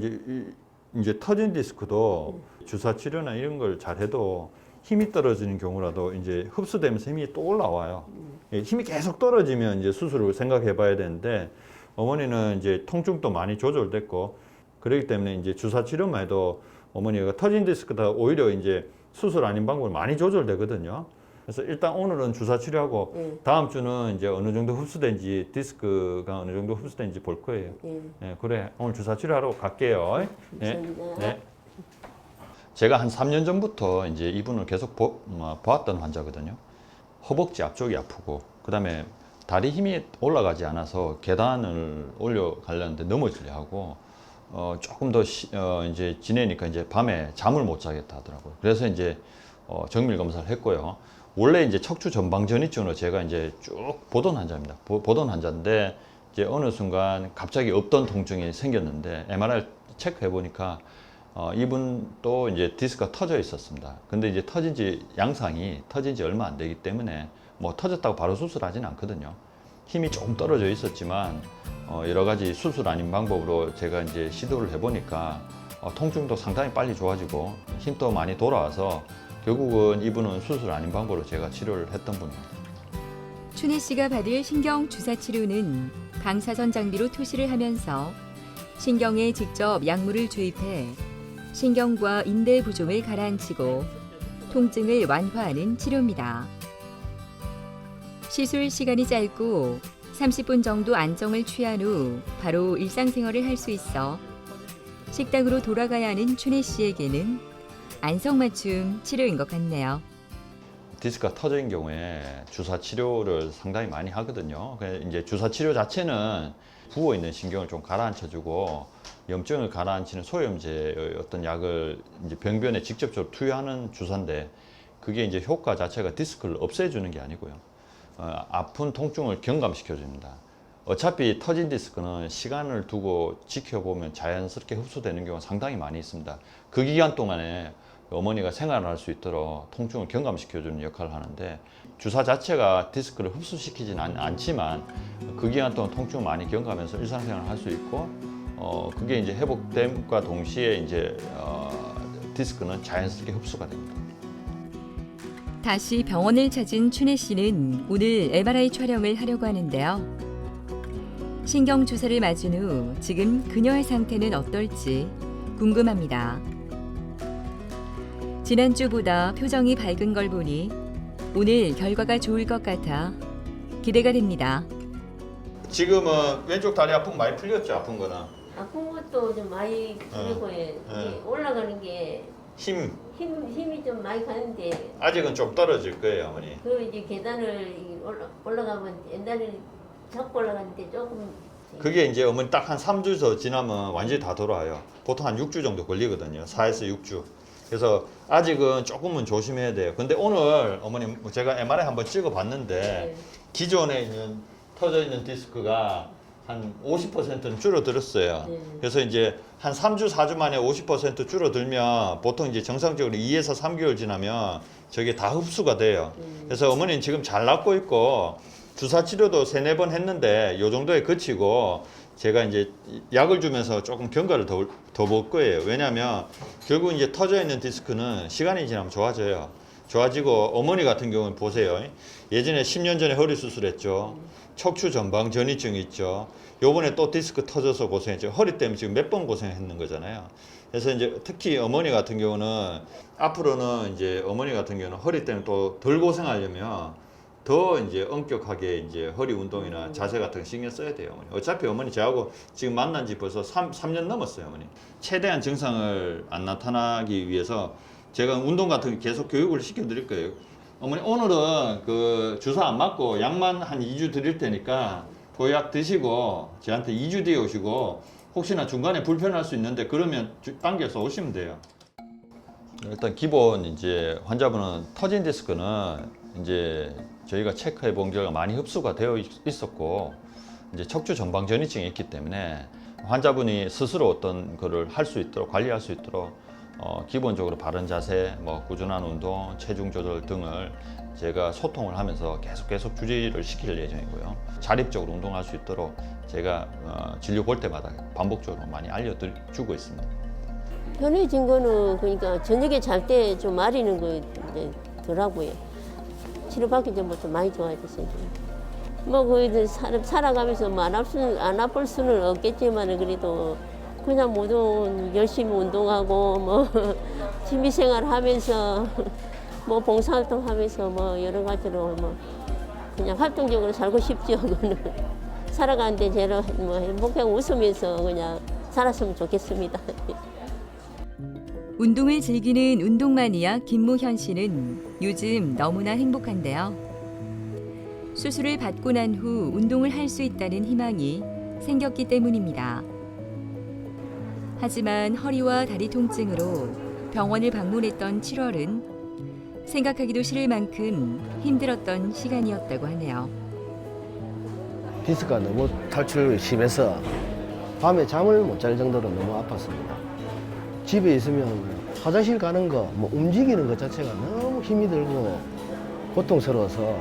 이제 터진 디스크도 주사 치료나 이런 걸 잘해도 힘이 떨어지는 경우라도 이제 흡수되면서 힘이 또 올라와요. 예, 힘이 계속 떨어지면 이제 수술을 생각해 봐야 되는데 어머니는 이제 통증도 많이 조절됐고 그렇기 때문에 이제 주사 치료만 해도 어머니가 터진 디스크다 오히려 이제 수술 아닌 방법을 많이 조절되거든요. 그래서 일단 오늘은 주사 치료하고 다음 주는 이제 어느 정도 흡수된지 디스크가 어느 정도 흡수된지 볼 거예요. 네, 그래 오늘 주사 치료하러 갈게요. 네. 네. 제가 한 3년 전부터 이제 이분을 계속 보았던 환자거든요. 허벅지 앞쪽이 아프고 그다음에 다리 힘이 올라가지 않아서 계단을 올려가려는데 넘어지려 하고 조금 더 이제 지내니까 이제 밤에 잠을 못 자겠다 하더라고요. 그래서 이제 정밀 검사를 했고요. 원래 이제 척추 전방 전이증으로 제가 이제 쭉 보던 환자입니다. 보던 환자인데 이제 어느 순간 갑자기 없던 통증이 생겼는데 MRI 체크해 보니까 이분도 이제 디스크가 터져 있었습니다. 근데 이제 양상이 터진 지 얼마 안 되기 때문에 뭐 터졌다고 바로 수술하지는 않거든요. 힘이 조금 떨어져 있었지만 여러 가지 수술 아닌 방법으로 제가 이제 시도를 해보니까 통증도 상당히 빨리 좋아지고 힘도 많이 돌아와서 결국은 이분은 수술 아닌 방법으로 제가 치료를 했던 분입니다. 춘혜 씨가 받을 신경 주사 치료는 방사선 장비로 투시를 하면서 신경에 직접 약물을 주입해 신경과 인대 부종을 가라앉히고 통증을 완화하는 치료입니다. 시술 시간이 짧고 30분 정도 안정을 취한 후 바로 일상생활을 할 수 있어 식당으로 돌아가야 하는 춘혜 씨에게는 안성맞춤 치료인 것 같네요. 디스크가 터진 경우에 주사 치료를 상당히 많이 하거든요. 이제 주사 치료 자체는 부어 있는 신경을 좀 가라앉혀주고 염증을 가라앉히는 소염제의 어떤 약을 이제 병변에 직접적으로 투여하는 주사인데 그게 이제 효과 자체가 디스크를 없애주는 게 아니고요. 아픈 통증을 경감시켜 줍니다. 어차피 터진 디스크는 시간을 두고 지켜보면 자연스럽게 흡수되는 경우가 상당히 많이 있습니다. 그 기간 동안에 어머니가 생활할 수 있도록 통증을 경감시켜주는 역할을 하는데 주사 자체가 디스크를 흡수시키지는 않지만 그 기간 동안 통증을 많이 경감하면서 일상생활을 할 수 있고 그게 이제 회복됨과 동시에 이제 디스크는 자연스럽게 흡수가 됩니다. 다시 병원을 찾은 춘혜 씨는 오늘 MRI 촬영을 하려고 하는데요. 신경 주사를 맞은 후 지금 그녀의 상태는 어떨지 궁금합니다. 지난주보다 표정이 밝은 걸 보니 오늘 결과가 좋을 것 같아 기대가 됩니다. 지금은 왼쪽 다리 아픈 거 많이 풀렸죠? 아픈 거는? 아픈 것도 좀 많이 풀리고 올라가는 게 힘이 좀 많이 가는데 아직은 좀 떨어질 거예요, 어머니. 그 이제 계단을 올라가면 옛날에는 잡고 올라갔는데 조금 그게 이제 어머니 딱 한 3주 더 지나면 완전히 다 돌아와요. 보통 한 6주 정도 걸리거든요. 4에서 6주. 그래서 아직은 조금은 조심해야 돼요. 근데 오늘 어머니 제가 MRI 한번 찍어봤는데 기존에 있는 터져 있는 디스크가 한 50%는 줄어들었어요. 그래서 이제 한 3주, 4주 만에 50% 줄어들면 보통 이제 정상적으로 2에서 3개월 지나면 저게 다 흡수가 돼요. 그래서 어머니는 지금 잘 낫고 있고 주사 치료도 3-4번 했는데 요 정도에 그치고 제가 이제 약을 주면서 조금 경과를 더 볼 거예요. 왜냐하면 결국 이제 터져 있는 디스크는 시간이 지나면 좋아져요. 좋아지고 어머니 같은 경우는 보세요. 예전에 10년 전에 허리 수술했죠. 척추 전방 전이증 있죠. 요번에 또 디스크 터져서 고생했죠. 허리 때문에 지금 몇 번 고생했는 거잖아요. 그래서 이제 특히 어머니 같은 경우는 앞으로는 이제 어머니 같은 경우는 허리 때문에 또 덜 고생하려면 더 이제 엄격하게 이제 허리 운동이나 자세 같은 거 신경 써야 돼요, 어머니. 어차피 어머니 저하고 지금 만난 지 벌써 3년 넘었어요, 어머니. 최대한 증상을 안 나타나기 위해서 제가 운동 같은 거 계속 교육을 시켜드릴 거예요. 어머니 오늘은 그 주사 안 맞고 약만 한 2주 드릴 테니까 그 약 드시고 저한테 2주 뒤에 오시고 혹시나 중간에 불편할 수 있는데 그러면 당겨서 오시면 돼요. 일단 기본 이제 환자분은 터진 디스크는 이제 저희가 체크해 본 결과 많이 흡수가 되어 있었고 이제 척추 전방 전이증이 있기 때문에 환자분이 스스로 어떤 거를 할 수 있도록 관리할 수 있도록 기본적으로 바른 자세, 뭐 꾸준한 운동, 체중 조절 등을 제가 소통을 하면서 계속 주의를 시킬 예정이고요. 자립적으로 운동할 수 있도록 제가 진료 볼 때마다 반복적으로 많이 알려주고 있습니다. 편해진 거는 그러니까 저녁에 잘 때 좀 마리는 거 더라고요. 치료받기 전부터 많이 좋아졌어요. 뭐 살아가면서 뭐 안 아플 수는 없겠지만 그래도 그냥 모두 열심히 운동하고 뭐 취미생활 하면서 뭐 봉사활동 하면서 뭐 여러 가지로 뭐 그냥 활동적으로 살고 싶죠. 살아가는데 제일 뭐 행복하고 웃으면서 그냥 살았으면 좋겠습니다. 운동을 즐기는 운동 마니아 김모현 씨는 요즘 너무나 행복한데요. 수술을 받고 난 후 운동을 할 수 있다는 희망이 생겼기 때문입니다. 하지만 허리와 다리 통증으로 병원을 방문했던 7월은 생각하기도 싫을 만큼 힘들었던 시간이었다고 하네요. 디스크가 너무 탈출이 심해서 밤에 잠을 못 잘 정도로 너무 아팠습니다. 집에 있으면 화장실 가는 거, 뭐 움직이는 것 자체가 너무 힘이 들고 고통스러워서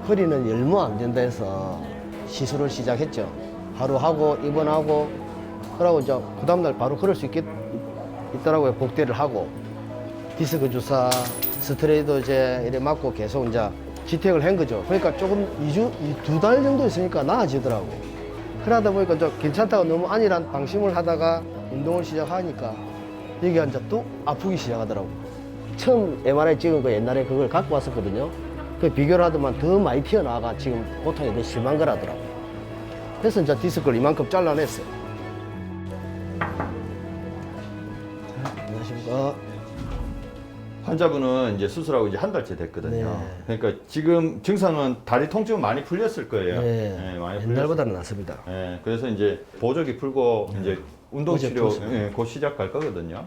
허리는 열무 안 된다 해서 시술을 시작했죠. 하루 하고 입원하고 그러고 이제 그 다음날 바로 걸을 수 있더라고요. 복대를 하고 디스크 주사, 스테로이드 이래 맞고 계속 이제 지택을 한 거죠. 그러니까 조금 2달 정도 있으니까 나아지더라고. 그러다 보니까 이제 괜찮다고 너무 안일한 방심을 하다가 운동을 시작하니까 여기가 이제 또 아프기 시작하더라고. 처음 MRI 찍은 거 옛날에 그걸 갖고 왔었거든요. 그 비교를 하더만 더 많이 튀어나와가 지금 고통이 더 심한 거라더라고. 그래서 이제 디스크를 이만큼 잘라냈어요. 자, 안녕하십니까. 환자분은 이제 수술하고 이제 한 달째 됐거든요. 네. 그러니까 지금 증상은 다리 통증은 많이 풀렸을 거예요. 네, 네, 많이 옛날보다는 낫습니다. 네, 그래서 이제 보조기 풀고 이제 운동 치료 풀었어요. 곧 시작할 거거든요.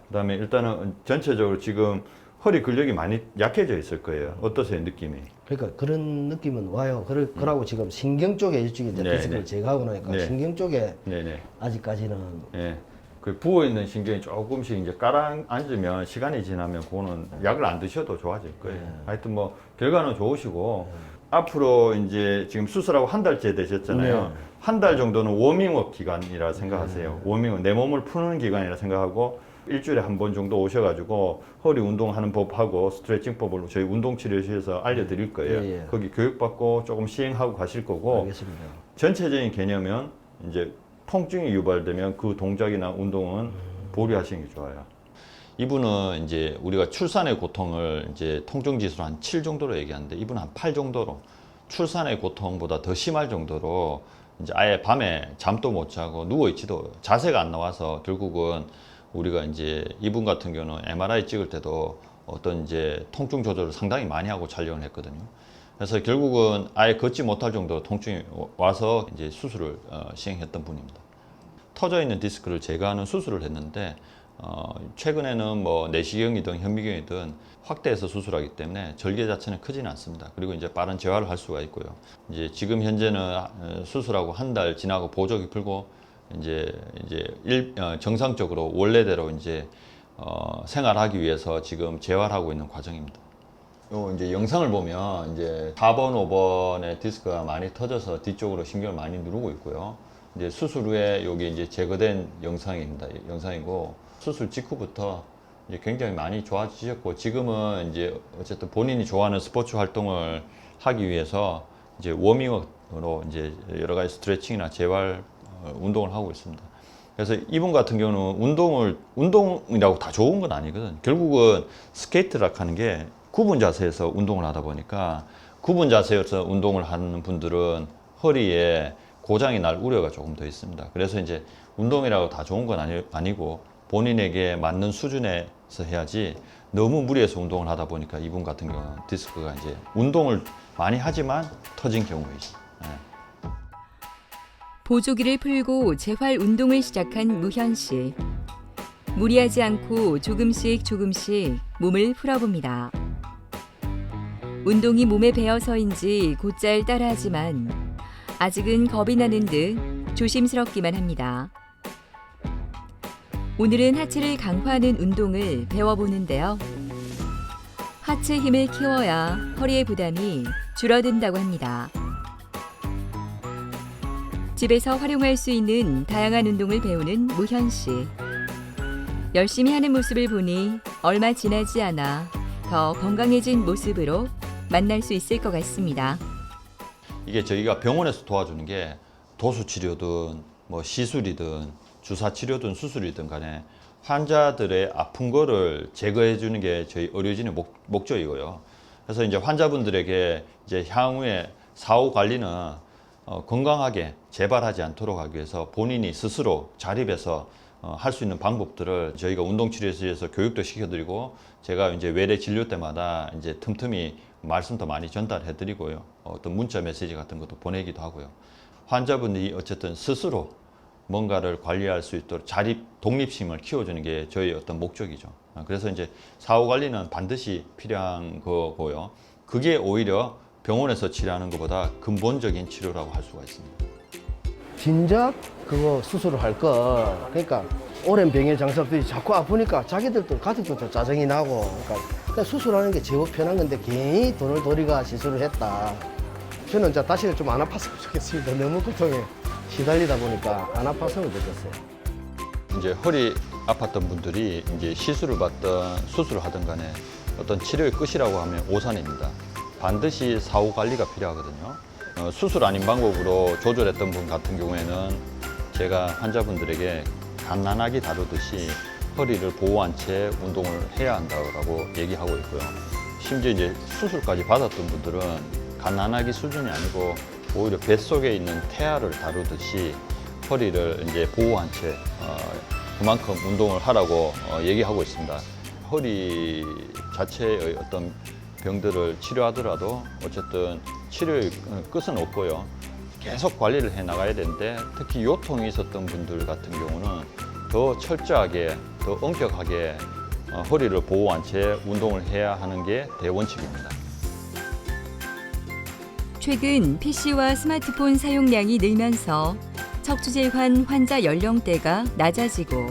그다음에 일단은 전체적으로 지금 허리 근력이 많이 약해져 있을 거예요. 어떠세요, 느낌이? 그러니까 그런 느낌은 와요. 그러고 지금 신경 쪽에 이쪽에 이제 네, 디스크를 네. 제거하고 나니까 네. 신경 쪽에 네네. 아직까지는 예. 그 부어 있는 신경이 조금씩 이제 깔아앉으면 시간이 지나면 그거는 약을 안 드셔도 좋아질 거예요. 하여튼 뭐 결과는 좋으시고 앞으로 이제 지금 수술하고 한 달째 되셨잖아요. 네. 한 달 정도는 워밍업 기간이라 생각하세요. 워밍업, 내 몸을 푸는 기간이라 생각하고 일주일에 한 번 정도 오셔가지고 허리 운동하는 법하고 스트레칭 법을 저희 운동치료실에서 알려드릴 거예요. 예, 예. 거기 교육받고 조금 시행하고 가실 거고 알겠습니다. 전체적인 개념은 이제 통증이 유발되면 그 동작이나 운동은 보류하시는 게 좋아요. 이분은 이제 우리가 출산의 고통을 이제 통증 지수로 한 7 정도로 얘기하는데 이분은 한 8 정도로 출산의 고통보다 더 심할 정도로 이제 아예 밤에 잠도 못 자고 누워 있지도 자세가 안 나와서 결국은 우리가 이제 이분 같은 경우는 MRI 찍을 때도 어떤 이제 통증 조절을 상당히 많이 하고 촬영을 했거든요. 그래서 결국은 아예 걷지 못할 정도로 통증이 와서 이제 수술을 시행했던 분입니다. 터져 있는 디스크를 제거하는 수술을 했는데 최근에는 뭐 내시경이든 현미경이든 확대해서 수술하기 때문에 절개 자체는 크지는 않습니다. 그리고 이제 빠른 재활을 할 수가 있고요. 이제 지금 현재는 수술하고 한 달 지나고 보조기 풀고 이제 정상적으로 원래대로 이제 생활하기 위해서 지금 재활하고 있는 과정입니다. 요 이제 영상을 보면 이제 4번, 5번에 디스크가 많이 터져서 뒤쪽으로 신경을 많이 누르고 있고요. 이제 수술 후에 여기 이제 제거된 영상입니다. 영상이고 수술 직후부터 이제 굉장히 많이 좋아지셨고 지금은 이제 어쨌든 본인이 좋아하는 스포츠 활동을 하기 위해서 이제 워밍업으로 이제 여러 가지 스트레칭이나 재활 운동을 하고 있습니다. 그래서 이분 같은 경우는 운동이라고 다 좋은 건 아니거든. 결국은 스케이트락 하는 게 구분 자세에서 운동을 하다 보니까 구분 자세에서 운동을 하는 분들은 허리에 고장이 날 우려가 조금 더 있습니다. 그래서 이제 운동이라고 다 좋은 건 아니고 본인에게 맞는 수준에서 해야지 너무 무리해서 운동을 하다 보니까 이분 같은 경우는 디스크가 이제 운동을 많이 하지만 터진 경우이죠. 네. 보조기를 풀고 재활 운동을 시작한 무현 씨. 무리하지 않고 조금씩 몸을 풀어봅니다. 운동이 몸에 배어서인지 곧잘 따라하지만 아직은 겁이 나는 듯 조심스럽기만 합니다. 오늘은 하체를 강화하는 운동을 배워보는데요. 하체 힘을 키워야 허리의 부담이 줄어든다고 합니다. 집에서 활용할 수 있는 다양한 운동을 배우는 무현 씨. 열심히 하는 모습을 보니 얼마 지나지 않아 더 건강해진 모습으로 만날 수 있을 것 같습니다. 이게 저희가 병원에서 도와주는 게 도수치료든 뭐 시술이든 주사치료든 수술이든 간에 환자들의 아픈 거를 제거해 주는 게 저희 의료진의 목적이고요. 그래서 이제 환자분들에게 이제 향후에 사후 관리는 건강하게 재발하지 않도록 하기 위해서 본인이 스스로 자립해서 할 수 있는 방법들을 저희가 운동치료실에서 교육도 시켜드리고 제가 이제 외래 진료 때마다 이제 틈틈이 말씀도 많이 전달해 드리고요. 어떤 문자 메시지 같은 것도 보내기도 하고요. 환자분이 어쨌든 스스로 뭔가를 관리할 수 있도록 자립, 독립심을 키워주는 게 저희 어떤 목적이죠. 그래서 이제 사후 관리는 반드시 필요한 거고요. 그게 오히려 병원에서 치료하는 것보다 근본적인 치료라고 할 수가 있습니다. 진작 그거 수술을 할 걸. 그러니까 오랜 병의 장사들이 자꾸 아프니까 자기들도 가족들도 짜증이 나고. 그러니까 수술하는 게 제법 편한 건데 괜히 돈을 들이가 시술을 했다. 저는 이제 다시는 좀 안 아팠으면 좋겠습니다. 너무 고통에 시달리다 보니까 안 아팠으면 좋겠어요. 이제 허리 아팠던 분들이 이제 시술을 받든 수술을 하든 간에 어떤 치료의 끝이라고 하면 오산입니다. 반드시 사후 관리가 필요하거든요. 수술 아닌 방법으로 조절했던 분 같은 경우에는 제가 환자분들에게 갓난아기 다루듯이 허리를 보호한 채 운동을 해야 한다고 얘기하고 있고요. 심지어 이제 수술까지 받았던 분들은 갓난아기 수준이 아니고 오히려 뱃속에 있는 태아를 다루듯이 허리를 이제 보호한 채 그만큼 운동을 하라고 얘기하고 있습니다. 허리 자체의 어떤 병들을 치료하더라도 어쨌든 치료의 끝은 없고요. 계속 관리를 해 나가야 되는데 특히 요통이 있었던 분들 같은 경우는 더 철저하게, 더 엄격하게 허리를 보호한 채 운동을 해야 하는 게 대원칙입니다. 최근 PC와 스마트폰 사용량이 늘면서 척추질환 환자 연령대가 낮아지고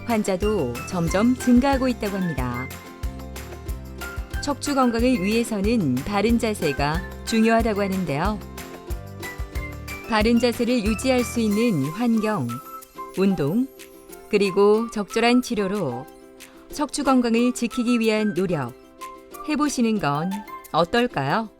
환자도 점점 증가하고 있다고 합니다. 척추 건강을 위해서는 바른 자세가 중요하다고 하는데요. 바른 자세를 유지할 수 있는 환경, 운동, 그리고 적절한 치료로 척추 건강을 지키기 위한 노력 해보시는 건 어떨까요?